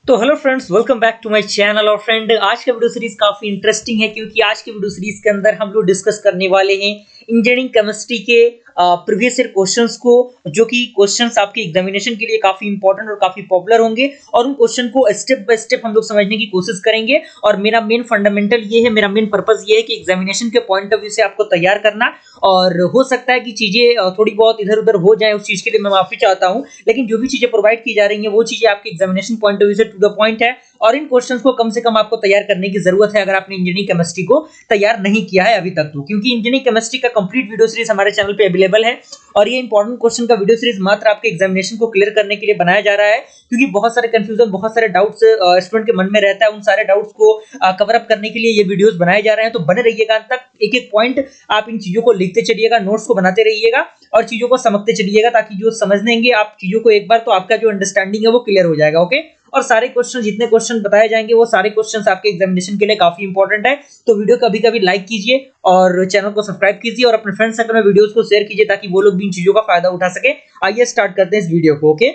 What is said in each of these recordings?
तो hello friends, welcome back to my channel. और friend, आज का वीडियो सीरीज काफी इंटरेस्टिंग है क्योंकि आज के वीडियो सीरीज के अंदर हम लोग डिस्कस करने वाले हैं इंजीनियरिंग केमिस्ट्री के प्रीवियस ईयर क्वेश्चंस को, जो कि क्वेश्चंस आपके एग्जामिनेशन के लिए काफी इंपॉर्टेंट और काफी पॉपुलर होंगे। और उन क्वेश्चन को स्टेप बाय स्टेप हम लोग समझने की कोशिश करेंगे। और मेरा मेन फंडामेंटल ये है, मेरा मेन पर्पस ये है कि एग्जामिनेशन के पॉइंट ऑफ व्यू से आपको तैयार करना। और हो सकता है कि चीजें थोड़ी बहुत इधर उधर हो जाए, उस चीज के लिए मैं माफी चाहता हूं, लेकिन जो भी चीजें प्रोवाइड की जा रही हैं वो चीजें आपके एग्जामिनेशन पॉइंट ऑफ व्यू से टू द पॉइंट है। और इन क्वेश्चंस को कम से कम आपको तैयार करने की जरूरत है अगर आपने इंजीनियरिंग केमिस्ट्री को तैयार नहीं किया है अभी तक, तो क्योंकि इंजीनियरिंग केमिस्ट्री का कंप्लीट वीडियो सीरीज हमारे चैनल पे अवेलेबल है। और ये इंपॉर्टेंट क्वेश्चन का वीडियो सीरीज मात्र आपके एग्जामिनेशन को क्लियर करने के लिए बनाया जा रहा है, क्योंकि बहुत सारे कंफ्यूजन, बहुत सारे डाउट्स स्टूडेंट के मन में रहता है। उन सारे डाउट्स को कवर अप करने के लिए ये वीडियोस बनाए जा रहे हैं। तो बने रहिएगा अंत तक, एक एक पॉइंट आप इन चीजों को लिखते चलिएगा, नोट्स को बनाते रहिएगा और चीजों को समझते चलिएगा, ताकि जो समझ लेंगे आप चीजों को एक बार, तो आपका जो अंडरस्टैंडिंग है वो क्लियर हो जाएगा। ओके, और सारे क्वेश्चन, जितने क्वेश्चन बताए जाएंगे वो सारे क्वेश्चंस आपके एग्जामिनेशन के लिए काफी इंपॉर्टेंट है। तो वीडियो कभी कभी लाइक कीजिए और चैनल को सब्सक्राइब कीजिए और अपने फ्रेंड सर्कल में वीडियोस को शेयर कीजिए, ताकि वो लोग भी इन चीजों का फायदा उठा सके। आइए स्टार्ट करते हैं इस वीडियो को। ओके,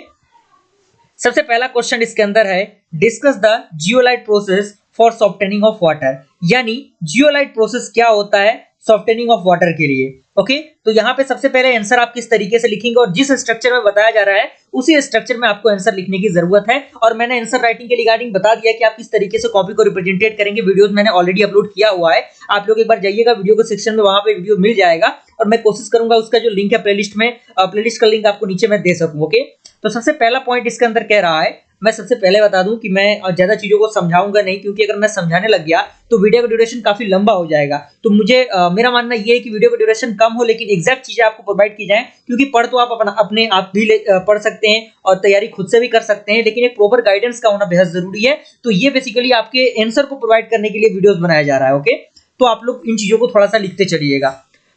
सबसे पहला क्वेश्चन इसके अंदर है, discuss the zeolite process for softening of water. यानी जियोलाइट प्रोसेस क्या होता है सॉफ्टनिंग ऑफ वाटर के लिए। ओके, तो यहाँ पे सबसे पहले आंसर आप किस तरीके से लिखेंगे, और जिस स्ट्रक्चर में बताया जा रहा है उसी स्ट्रक्चर में आपको आंसर लिखने की जरूरत है। और मैंने आंसर राइटिंग के रिगार्डिंग बता दिया कि आप किस तरीके से कॉपी को रिप्रेजेंटेट करेंगे। वीडियोस मैंने ऑलरेडी अपलोड किया हुआ है, आप लोग एक बार जाइएगा वीडियो के सेक्शन में, वहां पे वीडियो मिल जाएगा। और मैं कोशिश करूंगा उसका जो लिंक है प्लेलिस्ट में, प्लेलिस्ट का लिंक आपको नीचे मैं दे सकूं। ओके, तो सबसे पहला पॉइंट इसके अंदर कह रहा है, मैं सबसे पहले बता दूं कि मैं ज्यादा चीजों को समझाऊंगा नहीं, क्योंकि अगर मैं समझाने लग गया तो वीडियो का ड्यूरेशन काफी लंबा हो जाएगा। तो मुझे मेरा मानना ये है कि वीडियो का ड्यूरेशन कम हो, लेकिन एग्जैक्ट चीजें आपको प्रोवाइड की जाए, क्योंकि पढ़ तो आप अपने आप भी पढ़ सकते हैं और तैयारी खुद से भी कर सकते हैं, लेकिन एक प्रॉपर गाइडेंस का होना बेहद जरूरी है। तो ये बेसिकली आपके आंसर को प्रोवाइड करने के लिए वीडियोस बनाया जा रहा है। ओके, तो आप लोग इन चीजों को थोड़ा सा लिखते चलिएगा।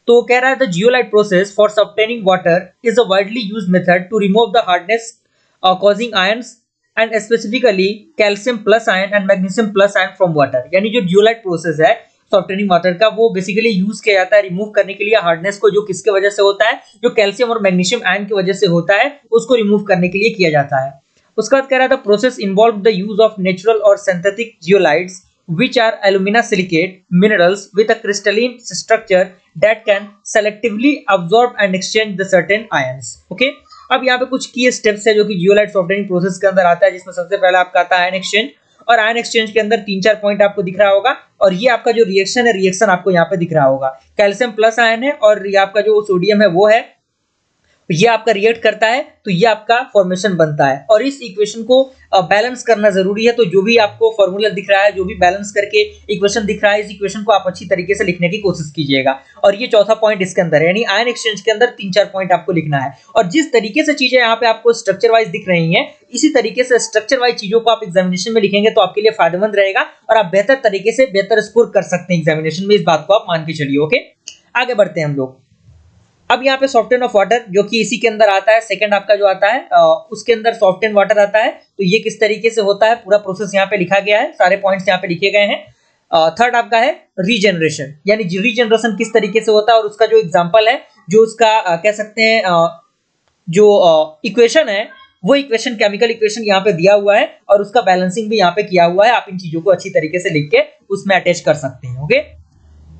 तो कह रहा है, the zeolite process for softening water is a widely used method to remove the hardness causing ions and specifically calcium plus ion and magnesium plus ion from water। यानी जो जियोलाइट प्रोसेस है सॉफ्टनिंग वाटर का, वो basically use किया जाता है remove करने के लिए हार्डनेस को, जो किसके वजह से होता है, जो कैल्शियम और मैग्नीशियम आयन की वजह से होता है, उसको रिमूव करने के लिए किया जाता है। उसके बाद कह रहा था, process involve the use of natural और synthetic zeolites which are alumina silicate minerals with a crystalline structure that can selectively absorb and exchange the certain ions। okay, अब यहाँ पे कुछ की स्टेप्स है जो कि जियोलाइट सॉफ्टनिंग प्रोसेस के अंदर आता है, जिसमें सबसे पहला आपका आता है आयन एक्सचेंज। और आयन एक्सचेंज के अंदर 3-4 पॉइंट आपको दिख रहा होगा, और ये आपका जो रिएक्शन है, रिएक्शन आपको यहाँ पे दिख रहा होगा। कैल्शियम प्लस आयन है और ये आपका जो सोडियम है वो है, ये आपका रिएक्ट करता है, तो ये आपका फॉर्मेशन बनता है। और इस इक्वेशन को बैलेंस करना जरूरी है। तो जो भी आपको फॉर्मूला दिख रहा है, जो भी बैलेंस करके इक्वेशन दिख रहा है, इस इक्वेशन को आप अच्छी तरीके से लिखने की कोशिश कीजिएगा। और ये चौथा पॉइंट इसके अंदर है, यानी आयन एक्सचेंज के अंदर 3-4 पॉइंट आपको लिखना है। और जिस तरीके से चीजें यहाँ पे आपको स्ट्रक्चर वाइज दिख रही हैं, इसी तरीके से स्ट्रक्चर वाइज चीजों को आप एग्जामिनेशन में लिखेंगे तो आपके लिए फायदेमंद रहेगा, और आप बेहतर तरीके से बेहतर स्कोर कर सकते हैं एग्जामिनेशन में। इस बात को आप मान के चलिए। ओके, आगे बढ़ते हैं हम लोग। अब यहाँ पे सॉफ्टन ऑफ वाटर जो कि इसी के अंदर आता है, सेकंड आपका जो आता है उसके अंदर सॉफ्टन वाटर आता है। तो ये किस तरीके से होता है, पूरा प्रोसेस यहाँ पे लिखा गया है, सारे पॉइंट्स यहाँ पे लिखे गए हैं। थर्ड आपका है रीजनरेशन, यानी रीजनरेशन किस तरीके से होता है, और उसका जो एग्जाम्पल है, जो उसका कह सकते हैं जो इक्वेशन है, वो इक्वेशन केमिकल इक्वेशन यहाँ पे दिया हुआ है, और उसका बैलेंसिंग भी यहाँ पे किया हुआ है। आप इन चीजों को अच्छी तरीके से लिख के उसमें अटैच कर सकते हैं। ओके,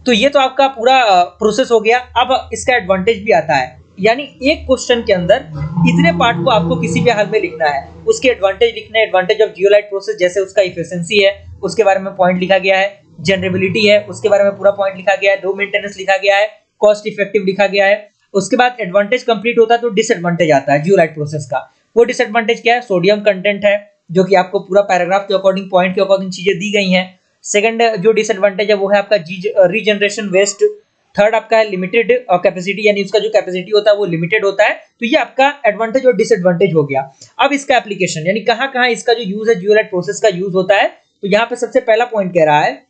तो ये तो आपका पूरा प्रोसेस हो गया। अब इसका एडवांटेज भी आता है, यानी एक क्वेश्चन के अंदर इतने पार्ट को आपको किसी भी हाल में लिखना है, उसके एडवांटेज लिखना है। एडवांटेज ऑफ जियोलाइट प्रोसेस, जैसे उसका इफिशिएंसी है उसके बारे में पॉइंट लिखा गया है, जनरेबिलिटी है उसके बारे में पूरा पॉइंट लिखा गया है, लो मेंटेनेंस लिखा गया है, कॉस्ट इफेक्टिव लिखा गया है। उसके बाद एडवांटेज कंप्लीट होता है तो डिसएडवांटेज आता है जियोलाइट प्रोसेस का। वो डिसएडवांटेज क्या है, सोडियम कंटेंट है, जो कि आपको पूरा पैराग्राफ के अकॉर्डिंग, पॉइंट के अकॉर्डिंग चीजें दी गई हैं। सेकंड जो डिसएडवांटेज है वो है आपका रीजनरेशन वेस्ट। थर्ड आपका है लिमिटेड कैपेसिटी, यानी उसका जो कैपेसिटी होता है वो लिमिटेड होता है। तो ये आपका एडवांटेज और डिसएडवांटेज हो गया। अब इसका एप्लीकेशन, यानी कहां कहां इसका जो यूज है, जियोलाइट प्रोसेस का यूज होता है। तो यहाँ पे सबसे पहला पॉइंट कह रहा है,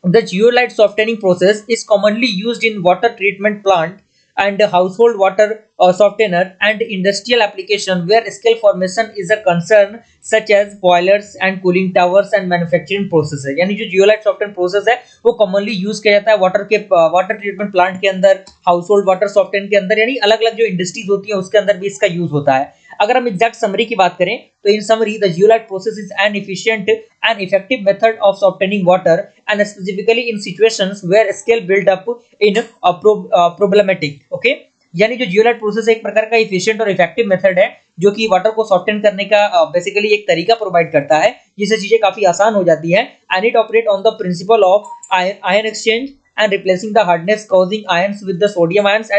the zeolite softening process is commonly used in water treatment plant and household water softener and industrial application where scale formation is a concern such as boilers and cooling towers and manufacturing processes। यानी जो zeolite soften process है वो commonly use किया जाता है water treatment plant के अंदर, house hold water soften के अंदर, यानी अलग अलग जो इंडस्ट्रीज होती है उसके अंदर भी इसका यूज होता है। अगर हम एग्जैक्ट समरी की बात करें तो in summary the zeolite process is an efficient and effective method of obtaining water and specifically in situations where scale build up in problematic. Okay, यानी जो जियोलाइट प्रोसेस एक प्रकार का एफिशिएंट और इफेक्टिव मेथड है जो कि वाटर को सॉफ्टन करने का बेसिकली एक तरीका प्रोवाइड करता है जिससे चीजें काफी आसान हो जाती है। And it operate on the principle of ion exchange and replacing the hardness causing ions with the sodium ions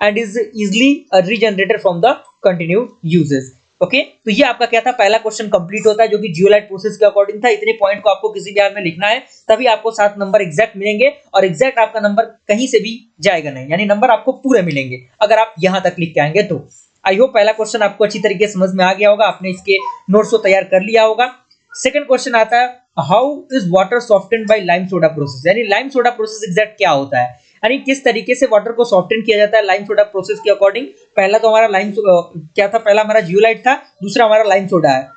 and is easily regenerated from the continued uses। Okay, तो ये आपका क्या था, पहला क्वेश्चन कंप्लीट होता है जो कि जियोलाइट प्रोसेस के अकॉर्डिंग था। इतने पॉइंट को आपको किसी भी हाल में लिखना है तभी आपको 7 नंबर एग्जैक्ट मिलेंगे और एग्जैक्ट आपका नंबर कहीं से भी जाएगा नहीं, यानी नंबर आपको पूरे मिलेंगे अगर आप यहां तक लिख के आएंगे तो। आई होप पहला क्वेश्चन आपको अच्छी तरीके से समझ में आ गया होगा, आपने इसके नोट्स को तैयार कर लिया होगा। सेकंड क्वेश्चन आता है how is water softened by lime soda process, यानी लाइम सोडा प्रोसेस एग्जैक्ट क्या होता है, यानी किस तरीके से वाटर को सॉफ्टन किया जाता है लाइम सोडा प्रोसेस के अकॉर्डिंग। पहला तो हमारा क्या था, पहला हमारा जियोलाइट था, दूसरा हमारा लाइम सोडा है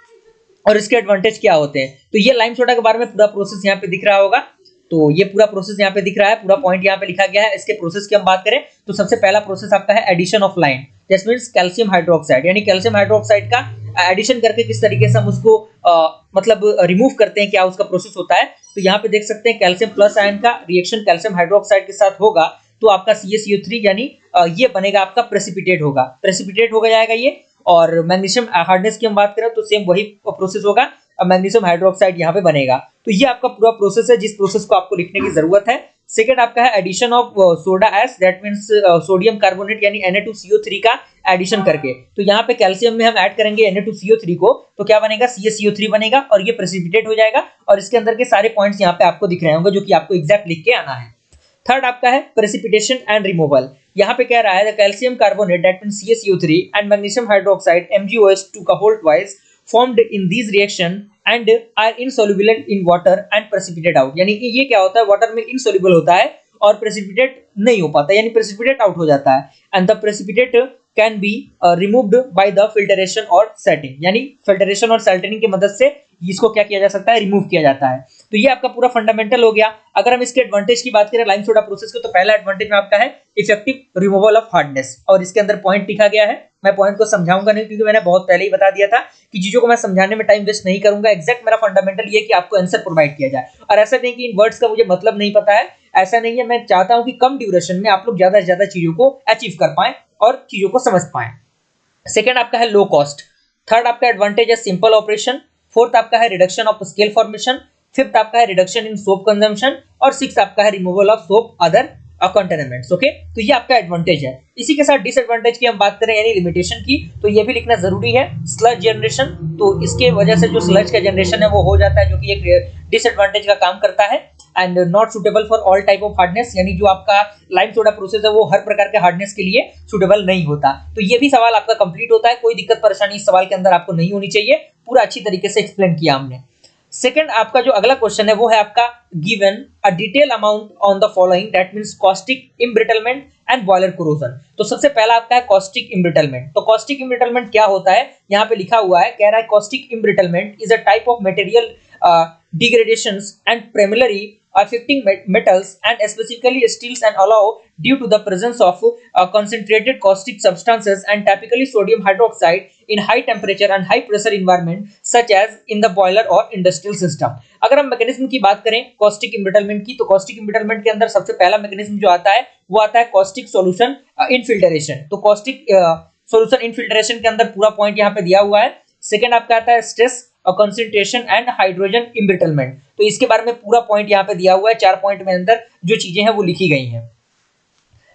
और इसके एडवांटेज क्या होते हैं। तो ये लाइम सोडा के बारे में पूरा प्रोसेस यहाँ पे दिख रहा होगा, तो ये पूरा प्रोसेस यहाँ पे दिख रहा है, पूरा पॉइंट यहाँ पे लिखा गया है। इसके प्रोसेस की हम बात करें तो सबसे पहला प्रोसेस आपका है addition of lime, that means calcium hydroxide, यानी कैल्शियम हाइड्रोक्साइड का एडिशन करके किस तरीके से हम उसको मतलब रिमूव करते हैं, क्या उसका प्रोसेस होता है। तो यहाँ पे देख सकते हैं कैल्शियम प्लस आयन का रिएक्शन कैल्शियम हाइड्रोक्साइड के साथ होगा तो आपका CaCO3 यानी ये बनेगा आपका प्रेसिपिटेट हो जाएगा ये। और मैग्नीशियम हार्डनेस की हम बात करें तो सेम वही प्रोसेस होगा, मैग्नीशियम हाइड्रोक्साइड यहाँ पे बनेगा। तो ये आपका पूरा प्रोसेस है जिस प्रोसेस को आपको लिखने की जरूरत है। सेकंड आपका है addition of soda ash, that means sodium carbonate यानी Na2CO3 का एडिशन करके। तो यहाँ पे कैल्शियम में हम ऐड करेंगे Na2CO3 को तो क्या बनेगा, CaCO3 बनेगा और ये प्रेसिपिटेट हो जाएगा। और इसके अंदर के सारे पॉइंट्स यहाँ पे आपको दिख रहे होंगे जो कि आपको एग्जैक्ट लिख के आना है। थर्ड आपका है प्रेसिपिटेशन एंड रिमूवल, यहाँ पे कह रहा है the calcium carbonate that means CaCO3 and magnesium hydroxide MgOH2 का whole twice formed in these reaction and are insoluble in water and precipitate out, यानी कि ये क्या होता है, वाटर में insoluble होता है और precipitate नहीं हो पाता, यानी precipitate out हो जाता है। and the precipitate can be removed by the filtration or salting, यानी filtration और salting की मदद से इसको क्या किया जा सकता है, रिमूव किया जाता है। तो ये आपका पूरा फंडामेंटल हो गया। अगर हम इसके एडवांटेज की बात करें लाइम सोडा प्रोसेस के तो पहला एडवांटेज में आपका है इफेक्टिव रिमूवल ऑफ हार्डनेस, और इसके अंदर पॉइंट लिखा गया है। मैं पॉइंट को समझाऊंगा नहीं क्योंकि मैंने बहुत पहले ही बता दिया था कि चीजों को मैं समझाने में टाइम वेस्ट नहीं करूंगा। एग्जैक्ट मेरा फंडामेंटल ये कि आपको आंसर प्रोवाइड किया जाए, और ऐसा नहीं कि इन वर्ड्स का मुझे मतलब नहीं पता है, ऐसा नहीं है। मैं चाहता हूं कि कम ड्यूरेशन में आप लोग ज्यादा से ज्यादा चीजों को अचीव कर पाएं और चीजों को समझ पाएं। सेकंड आपका है लो कॉस्ट। थर्ड आपका एडवांटेज है सिंपल ऑपरेशन। फोर्थ आपका है reduction of scale formation. Fifth आपका है रिडक्शन इन सोप कंजम्पशन। और सिक्स आपका है removal of soap other containments. Okay, तो ये आपका एडवांटेज है। इसी के साथ डिसएडवांटेज की हम बात करें यानी लिमिटेशन की, तो ये भी लिखना जरूरी है। स्लज जनरेशन, तो इसके वजह से जो स्लज का जनरेशन है वो हो जाता है जो कि एक डिसएडवांटेज का काम करता है। And not suitable for all type of hardness, यानी जो आपका लाइम सोडा प्रोसेस है वो हर प्रकार के हार्डनेस के लिए सुटेबल नहीं होता। तो ये भी सवाल आपका कंप्लीट होता है, कोई दिक्कत परेशानी इस सवाल के अंदर आपको नहीं होनी चाहिए, पूरा अच्छी तरीके से एक्सप्लेन किया हमने। सेकंड आपका जो अगला क्वेश्चन है वो है आपका given a detail amount on the following, that means caustic embrittlement and boiler corrosion. तो सबसे पहला आपका है कॉस्टिक इम्ब्रिटलमेंट। तो कॉस्टिक इम्ब्रिटलमेंट क्या होता है, यहाँ पे लिखा हुआ है, कह रहा है caustic embrittlement is a type of material degradations and primarily affecting metals and specifically steels and alloy due to the presence of concentrated caustic substances and typically sodium hydroxide in high temperature and high pressure environment such as in the boiler or industrial system। अगर हम mechanism की बात करें caustic embrittlement की, तो caustic embrittlement के अंदर सबसे पहला मैकेनिज्म जो आता है वो आता है कॉस्टिक सॉल्यूशन इनफिल्ट्रेशन। तो कॉस्टिक सॉल्यूशन इनफिल्ट्रेशन के अंदर पूरा पॉइंट यहाँ पे दिया हुआ है। सेकेंड आपका आता है stress concentration and hydrogen embrittlement, तो इसके बारे में पूरा पॉइंट यहाँ पे दिया हुआ है। 4 पॉइंट में अंदर जो चीजें हैं वो लिखी गई हैं।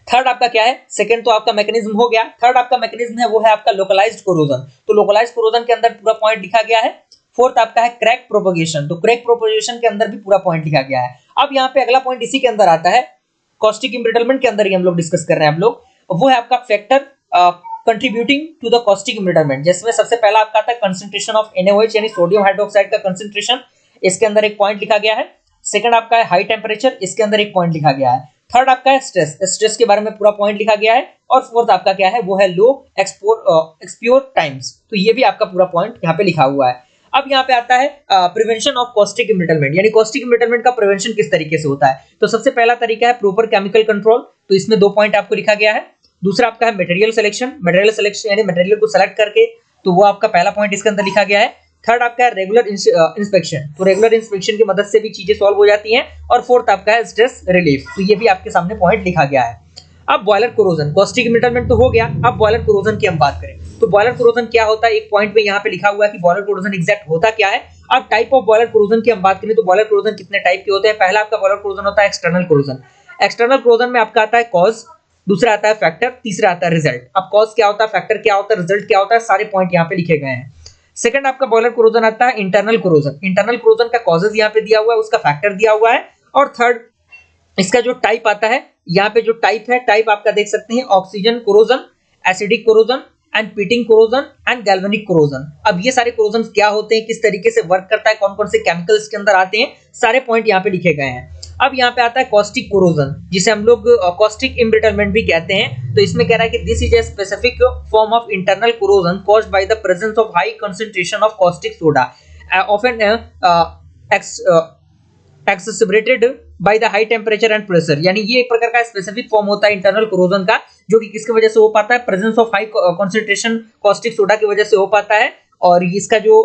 थर्ड आपका क्या है, सेकंड तो आपका मैकेनिज्म हो गया। थर्ड आपका मैकेनिज्म है वो है आपका लोकलाइज्ड कोरोजन। तो लोकलाइज्ड कोरोजन के अंदर पूरा पॉइंट लिखा गया है। फोर्थ आपका है क्रैक प्रोपगेशन। तो क्रैक प्रोपगेशन के अंदर भी पूरा पॉइंट लिखा गया है। अब यहाँ पे अगला पॉइंट इसी के अंदर आता है, कॉस्टिक इम्ब्रिटलमेंट के अंदर ही हम लोग डिस्कस कर रहे हैं हम लोग, वो है आपका factor contributing to the caustic embrittlement, जिसमें सबसे पहला आपका आता है कंसंट्रेशन ऑफ NaOH यानी सोडियम हाइड्रोक्साइड का कंसंट्रेशन, इसके अंदर एक पॉइंट लिखा गया है। सेकंड आपका है हाई टेम्परेचर, इसके अंदर एक पॉइंट लिखा गया है। थर्ड आपका है स्ट्रेस, स्ट्रेस के बारे में पूरा पॉइंट लिखा गया है। और फोर्थ आपका क्या है वो है लो एक्सपोर्ट टाइम्स, तो ये भी आपका पूरा पॉइंट यहाँ पे लिखा हुआ है। अब यहाँ पे आता है प्रिवेंशन ऑफ कॉस्टिक इम्ब्रिटलमेंट, यानी कॉस्टिक इम्ब्रिटलमेंट का प्रिवेंशन किस तरीके से होता है। तो सबसे पहला तरीका है प्रॉपर केमिकल कंट्रोल, तो इसमें 2 पॉइंट आपको लिखा गया है। दूसरा आपका है मटेरियल सिलेक्शन, मटेरियल सिलेक्शन यानी मटेरियल को सेलेक्ट करके, तो वो आपका पहला पॉइंट इसके अंदर लिखा गया है। थर्ड आपका है रेगुलर इंस्पेक्शन, तो रेगुलर इंस्पेक्शन की मदद से भी चीजें सॉल्व हो जाती हैं। और फोर्थ आपका है स्ट्रेस रिलीफ, तो ये भी आपके सामने पॉइंट लिखा गया है। अब बॉयलर कोरोजन, कॉस्टिक एम्बिटलमेंट तो हो गया, अब बॉयलर कोरोजन की हम बात करें तो बॉयलर कोरोजन क्या होता है, एक पॉइंट में यहाँ पे लिखा हुआ है कि बॉयलर कोरोजन एग्जैक्ट होता क्या है। अब टाइप ऑफ बॉयलर कोरोजन की हम बात करें तो बॉयलर कोरोजन कितने टाइप के होते हैं। पहला आपका बॉयलर कोरोजन होता है एक्सटर्नल कोरोजन। एक्सटर्नल कोरोजन में आपका आता है कॉज, दूसरा आता है फैक्टर, तीसरा आता है रिजल्ट। अब कॉज क्या होता है, फैक्टर क्या होता है, रिजल्ट क्या होता है, सारे पॉइंट यहाँ पे लिखे गए हैं। सेकंड आपका बॉयलर कोरोजन आता है इंटरनल कोरोजन। इंटरनल कोरोजन का कॉजेज यहाँ पे दिया हुआ है, उसका फैक्टर दिया हुआ है। और थर्ड इसका जो टाइप आता है, यहाँ पे जो टाइप है, टाइप आपका देख सकते हैं oxygen corrosion, acidic corrosion and pitting corrosion and galvanic corrosion. अब ये सारे कोरोजन क्या होते हैं, किस तरीके से वर्क करता है, कौन कौन से केमिकल्स के अंदर आते हैं, सारे पॉइंट यहाँ पे लिखे गए हैं। अब यहाँ पे आता है कॉस्टिक कोरोजन, जिसे हम लोग कॉस्टिक इम्ब्रिटलमेंट भी कहते हैं। तो इसमें कह रहा है कि this is a specific form of internal corrosion caused by the presence of high concentration of caustic soda often exacerbated by the high temperature and pressure. यानी ये एक प्रकार का स्पेसिफिक फॉर्म होता है इंटरनल कोरोजन का, जो कि किसकी वजह से हो पाता है, presence of high concentration caustic soda की वजह से हो पाता है। और इसका जो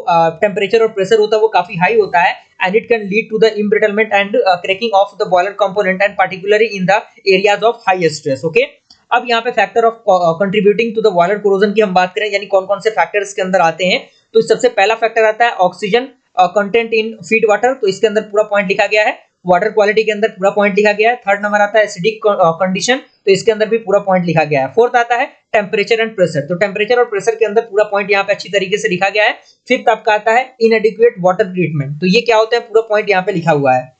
टेम्परेचर और प्रेशर होता है वो काफी हाई होता है and it can lead to the embrittlement and cracking of the boiler component and particularly in the areas of high stress. Okay, अब यहाँ पे factor of contributing to the boiler corrosion की हम बात करें, यानी कौन कौन से फैक्टर्स के अंदर आते हैं, तो सबसे पहला फैक्टर आता है oxygen content in feed water, तो इसके अंदर पूरा पॉइंट लिखा गया है। वाटर क्वालिटी के अंदर पूरा पॉइंट लिखा गया है। थर्ड नंबर आता है एसिडिक कंडीशन, तो इसके अंदर भी पूरा पॉइंट लिखा गया है। फोर्थ आता है टेम्परेचर एंड प्रेशर, तो टेम्परेचर और प्रेशर के अंदर पूरा पॉइंट यहाँ पे अच्छी तरीके से लिखा गया है। फिफ्थ आपका आता है इनएडिक्वेट वाटर ट्रीटमेंट, तो ये क्या होता है, पूरा पॉइंट यहाँ पे लिखा हुआ है।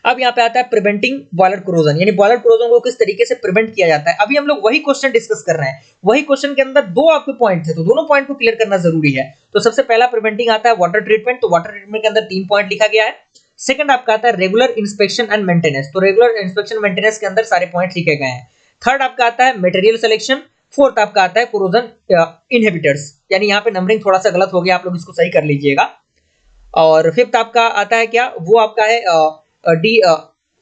अब यहाँ पे आता है प्रिवेंटिंग बॉयलर कोरोजन, यानी बॉयलर कोरोजन को किस तरीके से प्रिवेंट किया जाता है। अभी हम लोग वही क्वेश्चन डिस्कस कर रहे हैं, वही क्वेश्चन के अंदर दो आपके पॉइंट थे, तो दोनों पॉइंट को क्लियर करना जरूरी है। तो सबसे पहला प्रिवेंटिंग आता है वाटर ट्रीटमेंट, तो वाटर ट्रीटमेंट के अंदर 3 पॉइंट लिखा गया है। सेकंड आपका आता है रेगुलर इंस्पेक्शन एंड मेंटेनेंस, तो रेगुलर इंस्पेक्शन मेंटेनेंस के अंदर सारे पॉइंट लिखे गए हैं। थर्ड आपका आता है मटेरियल सिलेक्शन। फोर्थ आपका आता है कोरोजन इनहिबिटर्स, यानी यहाँ पे नंबरिंग थोड़ा सा गलत हो गया, आप लोग इसको सही कर लीजिएगा। और फिफ्थ आपका आता है क्या, वो आपका है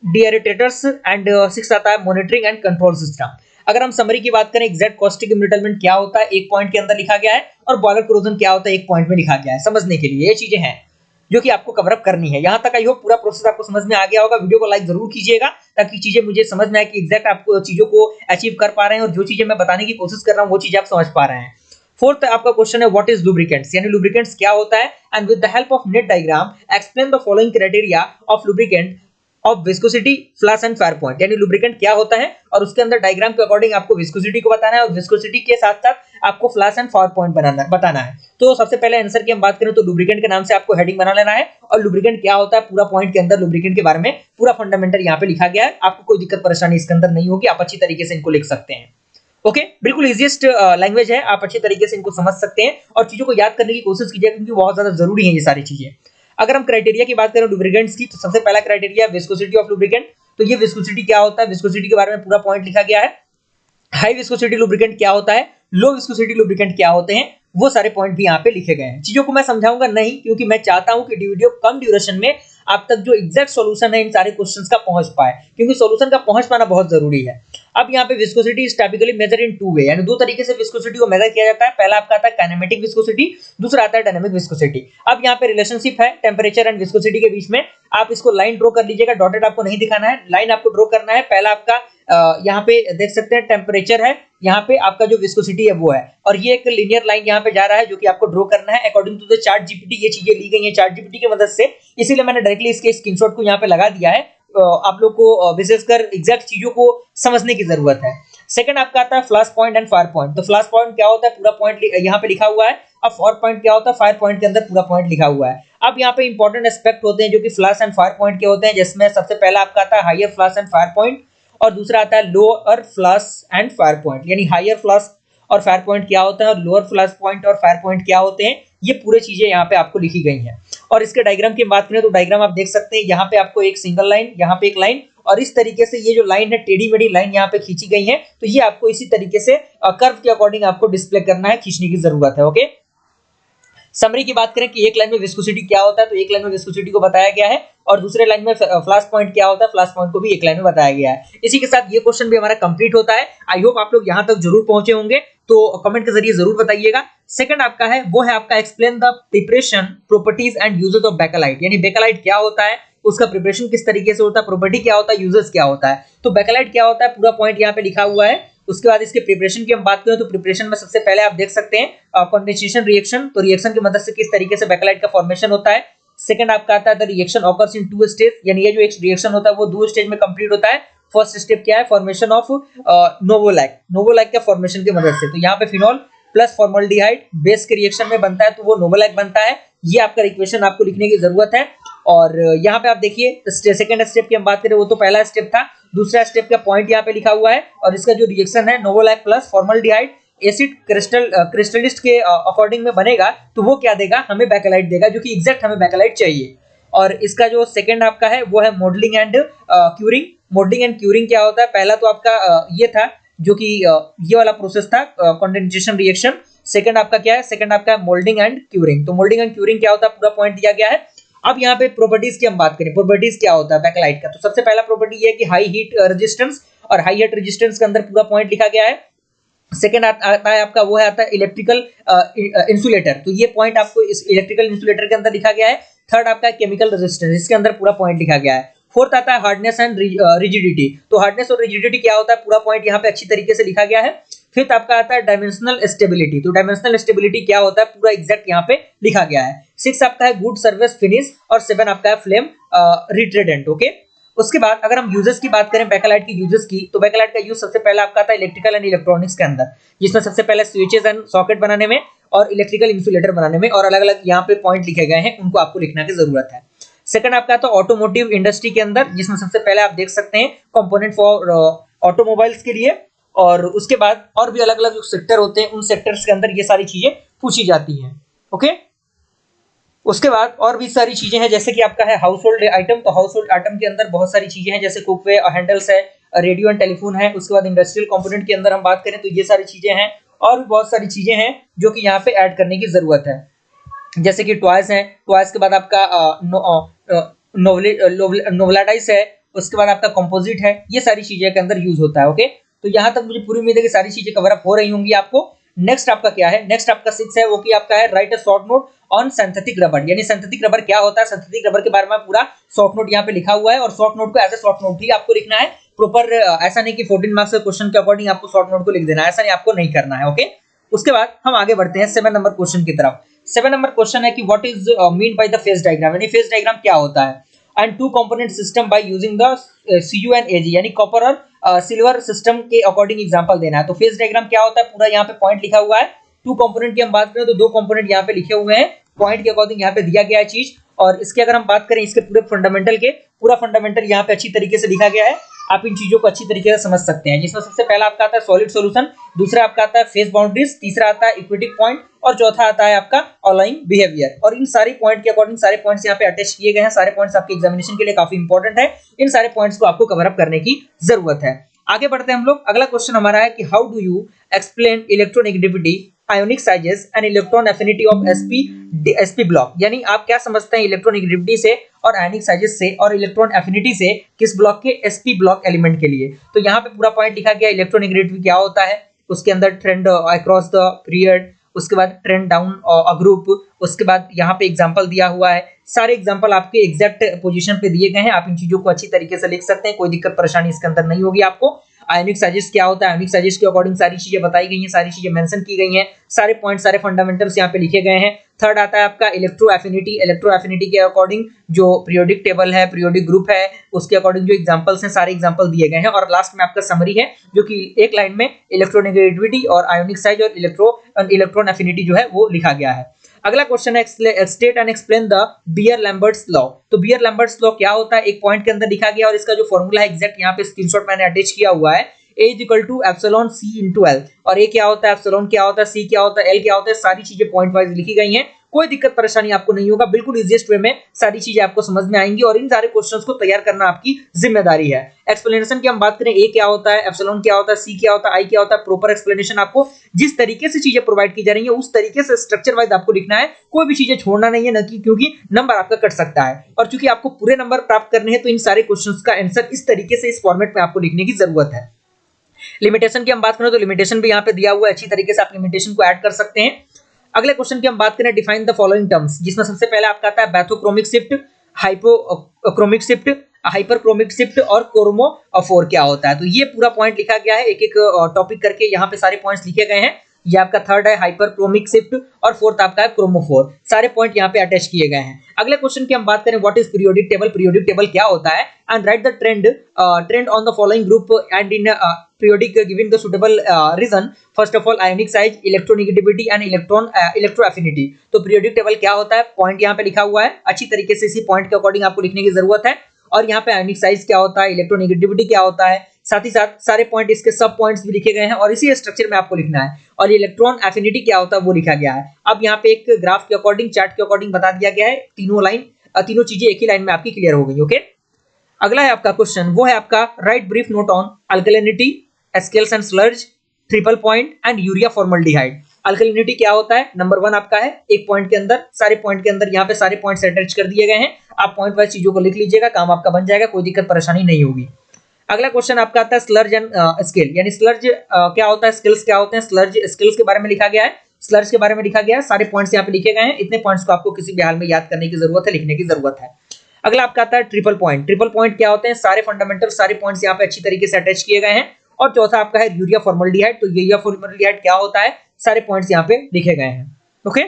डीएरिटेटर्स एंड सिक्स आता है मॉनिटरिंग एंड कंट्रोल सिस्टम। अगर हम समरी की बात करें, एग्जैक्ट कॉस्टिक इम्ब्रिटलमेंट क्या होता है एक पॉइंट के अंदर लिखा गया है, और बॉयलर कोरोजन क्या होता है एक पॉइंट में लिखा गया है। समझने के लिए ये चीजें हैं जो कि आपको कवर अप करनी है। यहां तक आई होप पूरा प्रोसेस आपको समझ में आ गया होगा। वीडियो को लाइक जरूर कीजिएगा ताकि चीजें मुझे समझ में आए कि एग्जैक्ट आपको चीजों को अचीव कर पा रहे हैं, और जो चीजें मैं बताने की कोशिश कर रहा हूं वो चीजें आप समझ पा रहे हैं। फोर्थ आपका क्वेश्चन है व्हाट इज लुब्रिकेंट्स, यानी लुब्रिकेंट्स क्या होता है, and with the help of net diagram explain the following criteria of lubricant of viscosity, flash and fire point. यानी लुब्रिकेंट क्या होता है और उसके अंदर डायग्राम के अकॉर्डिंग आपको विस्कोसिटी को बताना है, और विस्कोसिटी के साथ साथ आपको फ्लैश एंड फायर पॉइंट बताना है। तो सबसे पहले आंसर की हम बात करें तो लुब्रिकेंट के नाम से आपको हेडिंग बना लेना है, और लुब्रिकेंट क्या होता है पूरा पॉइंट के अंदर लुब्रिकेंट के बारे में पूरा फंडामेंटल यहाँ पे लिखा गया है। आपको कोई दिक्कत परेशानी इसके अंदर नहीं होगी, आप अच्छी तरीके से इनको लिख सकते हैं। ओके, बिल्कुल इजीएस्ट लैंग्वेज है, आप अच्छी तरीके से इनको समझ सकते हैं और चीजों को याद करने की कोशिश कीजिए, क्योंकि बहुत ज्यादा जरूरी है ये सारी चीजें। अगर हम क्राइटेरिया की बात करें लुब्रिकेंट्स की, तो सबसे पहला क्राइटेरिया विस्कोसिटी ऑफ लुब्रिकेंट। तो ये विस्कोसिटी क्या होता है, विस्कोसिटी के बारे में पूरा पॉइंट लिखा गया है। हाई विस्कोसिटी लुब्रिकेंट क्या होता है, लो विस्कोसिटी लुब्रिकेंट क्या होते हैं, वो सारे पॉइंट भी यहाँ पे लिखे गए हैं। चीजों को मैं समझाऊंगा नहीं, क्योंकि मैं चाहता हूं कि वीडियो कम ड्यूरेशन में आप तक जो एग्जैक्ट सॉल्यूशन है इन सारे क्वेश्चंस का पहुंच पाए, क्योंकि सॉल्यूशन का पहुंच पाना बहुत जरूरी है। अब यहाँ पे viscosity is typically measure in 2 वे, यानी 2 तरीके से विस्कोसिटी को मेजर किया जाता है। पहला आपका आता है काइनेमेटिक विस्कोसिटी, दूसरा आता है डायनामिक विस्कोसिटी। अब यहाँ पे रिलेशनशिप है टेम्परेचर एंड विस्कोसिटी के बीच में, आप इसको लाइन ड्रॉ कर लीजिएगा, डॉटेड आपको नहीं दिखाना है, लाइन आपको ड्रॉ करना है। पहला आपका यहाँ पे देख सकते हैं टेम्परेचर है, यहाँ पे आपका जो विस्कोसिटी है वो है, और ये एक लीनियर लाइन यहाँ पे जा रहा है जो कि आपको ड्रॉ करना है according to the ChatGPT. ये चीजें ली गई हैं चार्ट जीपीटी की मदद से, इसीलिए मैंने डायरेक्टली इसके स्क्रीनशॉट को यहाँ पे लगा दिया है। आप लोग को विशेषकर एग्जैक्ट चीजों को समझने की जरूरत है। सेकंड आपका आता है flash point and fire point. तो फ्लैश पॉइंट क्या होता है, पूरा पॉइंट यहाँ पे लिखा हुआ है। अब फायर पॉइंट क्या होता है, फायर पॉइंट के अंदर पूरा पॉइंट लिखा हुआ है। अब यहाँ पे इंपॉर्टेंट एस्पेक्ट होते हैं जो कि फ्लैश एंड फायर पॉइंट के होते हैं, जिसमें सबसे पहला आपका आता है higher flash and fire point, और दूसरा आता है lower flash and fire point. यानी हायर फ्लैश और फायर पॉइंट क्या होता है, और लोअर फ्लैश पॉइंट और फायर पॉइंट क्या होते हैं, ये पूरे चीजें यहाँ पे आपको लिखी गई हैं। और इसके डायग्राम की बात करें तो डायग्राम आप देख सकते हैं, यहाँ पे आपको एक सिंगल लाइन, यहाँ पे एक लाइन, और इस तरीके से ये जो लाइन है टेढ़ी मेढ़ी लाइन यहाँ पे खींची गई है। तो ये आपको इसी तरीके से कर्व के अकॉर्डिंग आपको डिस्प्ले करना है, खींचने की जरूरत है। ओके, समरी की बात करें कि एक लाइन में विस्कोसिटी क्या होता है, तो एक लाइन में विस्कोसिटी को बताया गया है, और दूसरे लाइन में फ्लास्क पॉइंट क्या होता है, फ्लास्क पॉइंट को भी एक लाइन में बताया गया है। इसी के साथ ये क्वेश्चन भी हमारा कंप्लीट होता है। आई होप आप लोग यहाँ तक जरूर पहुंचे होंगे, तो कमेंट के जरिए जरूर बताइएगा। सेकंड आपका है वो है आपका explain the preparation properties and uses of bakelite, यानी बेकेलाइट क्या होता है, उसका प्रिपरेशन किस तरीके से होता है, प्रॉपर्टी क्या होता है, यूजेस क्या होता है। तो बेकेलाइट क्या होता है पूरा पॉइंट यहाँ पे लिखा हुआ है। उसके बाद इसके प्रिपरेशन की हम बात करें तो प्रिपरेशन में सबसे पहले आप देख सकते हैं कंडेंसेशन रिएक्शन, तो रिएक्शन की मदद से किस तरीके से बेकेलाइट का फॉर्मेशन होता है। सेकंड आपका आता है the reaction occurs in 2 stage, यानी ये जो एक रिएक्शन होता है वो 2 स्टेज में कंप्लीट होता है। फर्स्ट स्टेप क्या है, फॉर्मेशन ऑफ नोवोलाइक, नोवोलाइक के फॉर्मेशन की मदद से, तो यहाँ पे फिनॉल प्लस फॉर्मल्डिहाइड बेस के रिएक्शन में बनता है तो वो नोवोलाइक बनता है। ये आपका इक्वेशन आपको लिखने की जरूरत है। और यहाँ पे आप देखिए सेकंड स्टेप की हम बात करें वो तो पहला स्टेप था, दूसरा स्टेप का पॉइंट यहाँ पे लिखा हुआ है, और इसका जो रिएक्शन है नोवोलाइक प्लस फॉर्मल्डिहाइड एसिड क्रिस्टलिस्ट के अकॉर्डिंग में बनेगा, तो वो क्या देगा, हमें बेकेलाइट देगा, जो कि एग्जैक्ट हमें बेकेलाइट चाहिए। और इसका जो सेकंड आपका है वो है modelling and curing. Modelling and curing क्या होता है, पहला तो आपका ये था जो कि ये वाला प्रोसेस था कंडेंसेशन रिएक्शन। सेकंड आपका क्या है, सेकंड आपका मोल्डिंग एंड क्यूरिंग। तो मोल्डिंग एंड क्यूरिंग क्या होता है पूरा पॉइंट दिया गया है। अब यहाँ पे प्रॉपर्टीज की हम बात करें, प्रॉपर्टीज क्या होता है बेकेलाइट का, तो सबसे पहला प्रॉपर्टी ये है कि हाई हीट रेजिस्टेंस, और हाई हीट रेजिस्टेंस के अंदर पूरा पॉइंट लिखा गया है। सेकंड आता है आपका वो है आता है इलेक्ट्रिकल इंसुलेटर, तो ये पॉइंट आपको इस इलेक्ट्रिकल इंसुलेटर के अंदर लिखा गया है। थर्ड आपका केमिकल रेजिस्टेंस, इसके अंदर पूरा पॉइंट लिखा गया है। फोर्थ आता है हार्डनेस एंड रिजिडिटी, तो हार्डनेस और रिजिडिटी क्या होता है पूरा पॉइंट यहाँ पे अच्छी तरीके से लिखा गया है। फिफ्थ आपका आता है डायमेंशनल स्टेबिलिटी, तो डायमेंशनल स्टेबिलिटी क्या होता है पूरा एग्जैक्ट यहाँ पे लिखा गया है। सिक्स आपका है गुड सर्विस फिनिश, और सेवन आपका है फ्लेम रिट्रेडेंट। ओके, उसके बाद अगर हम यूजेस की बात करें बेकेलाइट की यूजेस की, तो बेकेलाइट का यूज सबसे पहले आपका आता है इलेक्ट्रिकल एंड इलेक्ट्रॉनिक्स के अंदर, जिसमें सबसे पहले स्विचेस एंड सॉकेट बनाने में और इलेक्ट्रिकल इंसुलेटर बनाने में, और अलग अलग यहाँ पे पॉइंट लिखे गए हैं, उनको आपको लिखने की जरूरत है। सेकंड आपका आता है ऑटोमोटिव इंडस्ट्री के अंदर, जिसमें सबसे पहले आप देख सकते हैं कंपोनेंट फॉर ऑटोमोबाइल्स के लिए, और उसके बाद और भी अलग अलग जो सेक्टर होते हैं उन सेक्टर्स के अंदर ये सारी चीजें पूछी जाती हैं। ओके, उसके बाद और भी सारी चीजें हैं, जैसे कि आपका है हाउस होल्ड आइटम, तो हाउस होल्ड आइटम के अंदर बहुत सारी चीजें हैं, जैसे कुकवे, हैंडल्स है, रेडियो एंड टेलीफोन है। उसके बाद इंडस्ट्रियल कंपोनेंट के अंदर हम बात करें तो ये सारी चीजें हैं, और भी बहुत सारी चीजें हैं जो कि यहाँ पे ऐड करने की जरूरत है, जैसे कि टॉयज हैं। टॉयज के बाद आपका नोवलाटाइज है, उसके बाद आपका कंपोजिट है, ये सारी चीजें के अंदर यूज होता है। ओके, तो यहाँ तक मुझे पूरी उम्मीद है कि सारी चीजें कवर अप हो रही होंगी आपको। नेक्स्ट आपका क्या है, नेक्स्ट आपका 6 है वो कि आपका है right a short note on synthetic rubber, यानी सिंथेटिक रबर क्या होता है, सिंथेटिक रबर के बारे में पूरा शॉर्ट नोट यहाँ पे लिखा हुआ है, और शॉर्ट नोट को एज ए शॉर्ट नोट ही आपको लिखना है प्रॉपर। ऐसा नहीं कि 14 मार्क्स के क्वेश्चन के अकॉर्डिंग आपको शॉर्ट नोट को लिख देना है, ऐसा नहीं, आपको नहीं करना है। ओके, उसके बाद हम आगे बढ़ते हैं 7 नंबर क्वेश्चन की तरफ। 7 नंबर क्वेश्चन है कि what is mean by the phase diagram, यानी फेज डायग्राम क्या होता है। And two component system by using the CU and AG, यानी कॉपर और सिल्वर सिस्टम के अकॉर्डिंग एग्जांपल देना है। तो फेज डायग्राम क्या होता है पूरा यहाँ पे पॉइंट लिखा हुआ है। टू कंपोनेंट की हम बात करें तो 2 कंपोनेंट यहाँ पे लिखे हुए हैं, पॉइंट के अकॉर्डिंग यहाँ पे दिया गया है चीज। और इसके अगर हम बात करें इसके पूरे फंडामेंटल के, पूरा फंडामेंटल यहाँ पे अच्छी तरीके से लिखा गया है, आप इन चीजों को अच्छी तरीके से समझ सकते हैं, जिसमें सबसे पहला आपका आता है सॉलिड सॉल्यूशन, दूसरा आपका आता है फेज बाउंड्रीज, तीसरा आता है इक्विटिक पॉइंट, और चौथा आता है आपका अलाइंग बिहेवियर। और इन सारे पॉइंट के अकॉर्डिंग सारे पॉइंट्स यहाँ पे अटैच किए गए हैं, सारे पॉइंट्स आपके एग्जामिनेशन के लिए काफी इंपॉर्टेंट है, इन सारे पॉइंट्स को आपको कवर अप करने की जरूरत है। आगे बढ़ते हैं हम लोग, अगला क्वेश्चन हमारा है कि how do you explain electronegativity, ionic sizes and electron affinity of sp block, यानी आप क्या समझते हैं इलेक्ट्रोनेगेटिविटी से और आयोनिक साइजेस से और इलेक्ट्रॉन एफिनिटी से किस ब्लॉक के, sp ब्लॉक एलिमेंट के लिए। तो यहाँ पे पूरा पॉइंट लिखा गया इलेक्ट्रोनेगेटिविटी क्या होता है, उसके अंदर ट्रेंड अक्रॉस द पीरियड, उसके बाद ट्रेंड डाउन अ ग्रुप, उसके बाद यहाँ पे एग्जांपल दिया हुआ है, सारे एग्जांपल आपके एग्जैक्ट पोजीशन पे दिए गए हैं, आप इन चीजों को अच्छी तरीके से लिख सकते हैं, कोई दिक्कत परेशानी इसके अंदर नहीं होगी आपको। आयोनिक साइजेस क्या होता है, आयोनिक साइजेस के अकॉर्डिंग सारी चीजें बताई गई हैं, सारी चीजें मेंशन की गई हैं, सारे पॉइंट सारे फंडामेंटल्स यहाँ पे लिखे गए हैं। थर्ड आता है आपका इलेक्ट्रो एफिनिटी, इलेक्ट्रो एफिनिटी के अकॉर्डिंग जो पीरियोडिक टेबल है, पीरियोडिक ग्रुप है, उसके अकॉर्डिंग जो एग्जांपल्स हैं सारे एग्जांपल दिए गए हैं। और लास्ट में आपका समरी है जो कि एक लाइन में इलेक्ट्रोनेगेटिविटी और आयोनिक साइज और इलेक्ट्रॉन एफिनिटी जो है वो लिखा गया है। अगला क्वेश्चन है state and explain the beer-Lambert's law. तो बियर-लैम्बर्ट्स लॉ क्या होता है, एक पॉइंट के अंदर लिखा गया और इसका जो फॉर्मूला है एग्जैक्ट यहाँ पे स्क्रीनशॉट मैंने अटैच किया हुआ है, A = एप्सिलॉन C × L। और A क्या होता है, एप्सिलॉन क्या होता है, C क्या होता है, L क्या होता है, सारी चीजें पॉइंट वाइज लिखी गई हैं, कोई दिक्कत परेशानी आपको नहीं होगा, बिल्कुल इजीएस्ट वे में सारी चीजें आपको समझ में आएंगी और इन सारे क्वेश्चंस को तैयार करना आपकी जिम्मेदारी है। एक्सप्लेनेशन की हम बात करें, ए क्या होता है, एप्सिलॉन क्या होता है, सी क्या होता है, आई क्या होता है, प्रॉपर एक्सप्लेनेशन आपको जिस तरीके से चीजें प्रोवाइड की जा रही है उस तरीके से स्ट्रक्चर वाइज आपको लिखना है, कोई भी चीजें छोड़ना नहीं है, न कि क्योंकि नंबर आपका कट सकता है। और चूंकि आपको पूरे नंबर प्राप्त करने हैं तो इन सारे क्वेश्चंस का आंसर इस तरीके से इस फॉर्मेट में आपको लिखने की जरूरत है। लिमिटेशन की हम बात करें तो लिमिटेशन भी यहाँ पे दिया हुआ है, अच्छी तरीके से आप लिमिटेशन को ऐड कर सकते हैं। अगले क्वेश्चन की हम बात करें, डिफाइन द फॉलोइंग टर्म्स, जिसमें सबसे पहले आपका आता है bathochromic shift, hypochromic shift, hyperchromic shift और क्रोमोफोर क्या होता है। तो ये पूरा पॉइंट लिखा गया है, एक एक टॉपिक करके यहाँ पे सारे पॉइंट्स लिखे गए हैं। ये आपका थर्ड है हाइपरक्रोमिक शिफ्ट और फोर्थ आपका है क्रोमोफोर, सारे पॉइंट यहाँ पे अटैच किए गए हैं। अगले क्वेश्चन की हम बात करें, what is periodic table, periodic table क्या होता है, and right the trend on the following group and in periodic given the suitable reason, first of all ionic size, electronegativity and electroaffinity। तो periodic table क्या होता है, point यहाँ पे लिखा हुआ है, अच्छी तरीके से इसी पॉइंट के अकॉर्डिंग आपको लिखने की जरूरत है। और यहाँ पे आयनिक साइज क्या होता है, इलेक्ट्रोनेगेटिविटी क्या होता है, साथ ही साथ सारे पॉइंट इसके सब पॉइंट्स भी लिखे गए हैं और इसी स्ट्रक्चर में आपको लिखना है। और इलेक्ट्रॉन एफिनिटी क्या होता है वो लिखा गया है। अब यहाँ पे एक ग्राफ के अकॉर्डिंग, चार्ट के अकॉर्डिंग बता दिया गया है, तीनों चीजें एक ही लाइन में आपकी क्लियर हो गई। ओके, अगला है आपका क्वेश्चन, वो है आपका write brief note on alkalinity, scales and sludge, triple point and urea formaldehyde. Alkalinity क्या होता है, नंबर 1 आपका है, एक पॉइंट के अंदर सारे पॉइंट के अंदर यहाँ पे सारे पॉइंट्स अटैच कर दिए गए हैं, आप पॉइंट वाइज चीजों को लिख लीजिएगा, काम आपका बन जाएगा, कोई दिक्कत परेशानी नहीं होगी। अगला क्वेश्चन आपका आता है स्लर्ज एंड स्केल, यानी स्लर्ज क्या होता है, स्केल्स क्या होते हैं। स्लर्ज स्केल्स के बारे में लिखा गया है, स्लर्ज के बारे में लिखा गया है, सारे पॉइंट्स यहाँ पे लिखे गए हैं, इतने पॉइंट्स को आपको किसी भी हाल में याद करने की जरूरत है, लिखने की जरूरत है। अगला आपका आता है ट्रिपल पॉइंट, ट्रिपल पॉइंट क्या होते हैं, सारे फंडामेंटल सारे पॉइंट्स यहाँ पे अच्छी तरीके से अटैच किए गए हैं। और चौथा आपका है यूरिया फॉर्मल्डिहाइड, तो यूरिया फॉर्मल्डिहाइड क्या होता है, सारे पॉइंट्स यहाँ पे लिखे गए हैं। ओके,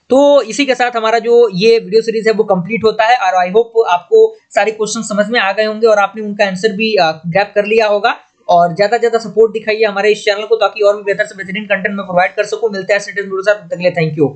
तो इसी के साथ हमारा जो ये वीडियो सीरीज है वो कंप्लीट होता है और आई होप आपको सारे क्वेश्चन समझ में आ गए होंगे और आपने उनका आंसर भी ग्रैब कर लिया होगा। और ज्यादा से ज्यादा सपोर्ट दिखाइए हमारे इस चैनल को, ताकि और भी बेहतर से बेहतरीन कंटेंट में प्रोवाइड कर सकूं। मिलते हैं ऐसे वीडियो के साथ, तब तक के लिए थैंक यू।